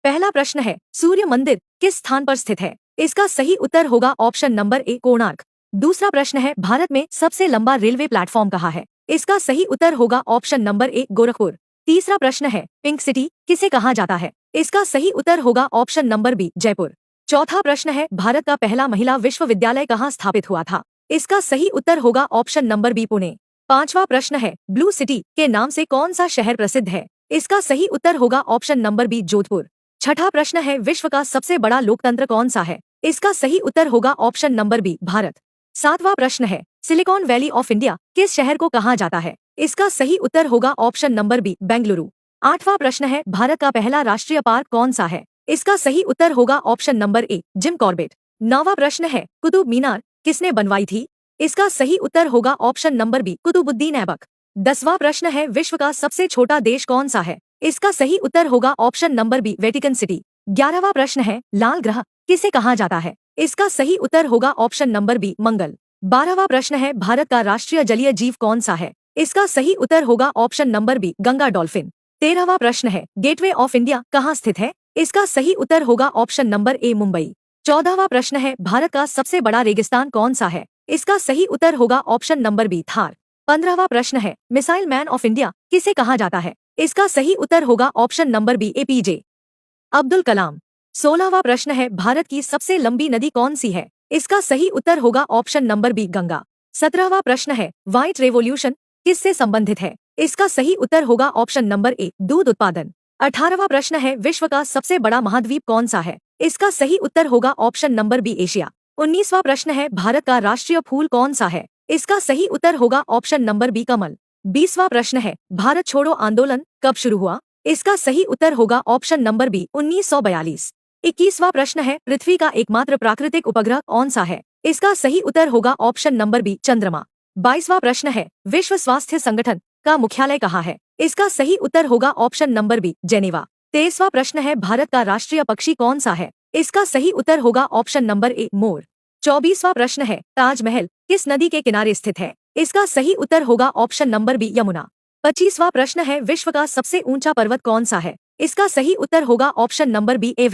पहला प्रश्न है, सूर्य मंदिर किस स्थान पर स्थित है? इसका सही उत्तर होगा ऑप्शन नंबर ए, कोणार्क। दूसरा प्रश्न है, भारत में सबसे लंबा रेलवे प्लेटफॉर्म कहाँ है? इसका सही उत्तर होगा ऑप्शन नंबर ए, गोरखपुर। तीसरा प्रश्न है, पिंक सिटी किसे कहा जाता है? इसका सही उत्तर होगा ऑप्शन नंबर बी, जयपुर। चौथा प्रश्न है, भारत का पहला महिला विश्वविद्यालय कहाँ स्थापित हुआ था? इसका सही उत्तर होगा ऑप्शन नंबर बी, पुणे। पांचवा प्रश्न है, ब्लू सिटी के नाम से कौन सा शहर प्रसिद्ध है? इसका सही उत्तर होगा ऑप्शन नंबर बी, जोधपुर। छठा प्रश्न है, विश्व का सबसे बड़ा लोकतंत्र कौन सा है? इसका सही उत्तर होगा ऑप्शन नंबर बी, भारत। सातवां प्रश्न है, सिलिकॉन वैली ऑफ इंडिया किस शहर को कहा जाता है? इसका सही उत्तर होगा ऑप्शन नंबर बी, बेंगलुरु। आठवां प्रश्न है, भारत का पहला राष्ट्रीय पार्क कौन सा है? इसका सही उत्तर होगा option number A, Jim Corbett. नौवां प्रश्न है, कुतुब मीनार किसने बनवाई थी? इसका सही उत्तर होगा option number B, Qutubuddin Aibak. 10वां प्रश्न है, विश्व का सबसे छोटा देश कौन सा है? इसका सही उत्तर होगा option number B, Vatican City. 11वां प्रश्न है, लाल ग्रह किसे कहा जाता है? इसका सही उत्तर होगा ऑप्शन नंबर बी, मंगल। 12वां प्रश्न है, भारत का राष्ट्रीय जलीय जीव कौन सा है? इसका सही उत्तर होगा option number B, Ganga dolphin. 13वां प्रश्न है, गेटवे ऑफ इंडिया कहाँ स्थित है? इसका सही उत्तर होगा ऑप्शन नंबर ए, मुंबई। 14वां प्रश्न है, भारत का सबसे बड़ा रेगिस्तान कौन सा है? इसका सही उत्तर होगा ऑप्शन नंबर बी, थार। 15वां प्रश्न है, मिसाइल मैन ऑफ इंडिया किसे कहा जाता है? इसका सही उत्तर होगा option number B, APJ Abdul Kalam. 16वां प्रश्न है, भारत की सबसे लंबी नदी कौन सी है? इसका सही उत्तर होगा ऑप्शन नंबर बी, गंगा। 17वां प्रश्न है, व्हाइट रेवोल्यूशन किससे संबंधित है? इसका सही उत्तर होगा ऑप्शन नंबर ए, दूध उत्पादन। 18वां प्रश्न है, विश्व का सबसे बड़ा महाद्वीप कौन सा है? इसका सही उत्तर होगा ऑप्शन नंबर बी, एशिया। 19वां प्रश्न है, भारत का राष्ट्रीय फूल कौन सा है? इसका सही उत्तर होगा ऑप्शन नंबर बी, कमल। 20वां प्रश्न है, भारत छोड़ो आंदोलन कब शुरू हुआ? इसका सही उत्तर होगा ऑप्शन नंबर बी, 1942। 21वां प्रश्न है, पृथ्वी का एकमात्र प्राकृतिक उपग्रह कौन सा है? इसका सही उत्तर होगा ऑप्शन नंबर बी, चंद्रमा। 22वां प्रश्न है, विश्व स्वास्थ्य संगठन का मुख्यालय कहाँ है? इसका सही उत्तर होगा ऑप्शन नंबर बी, जेनेवा। 23वां प्रश्न है, भारत का राष्ट्रीय पक्षी कौन सा है? इसका सही उत्तर होगा ऑप्शन नंबर ए, मोर। 24वां प्रश्न है, ताजमहल किस नदी के किनारे स्थित है? इसका सही उत्तर होगा ऑप्शन नंबर बी, यमुना। 25वां प्रश्न है, विश्व का सबसे ऊंचा पर्वत कौन सा है? इसका सही उत्तर होगा ऑप्शन नंबर बी, एवरेस्ट।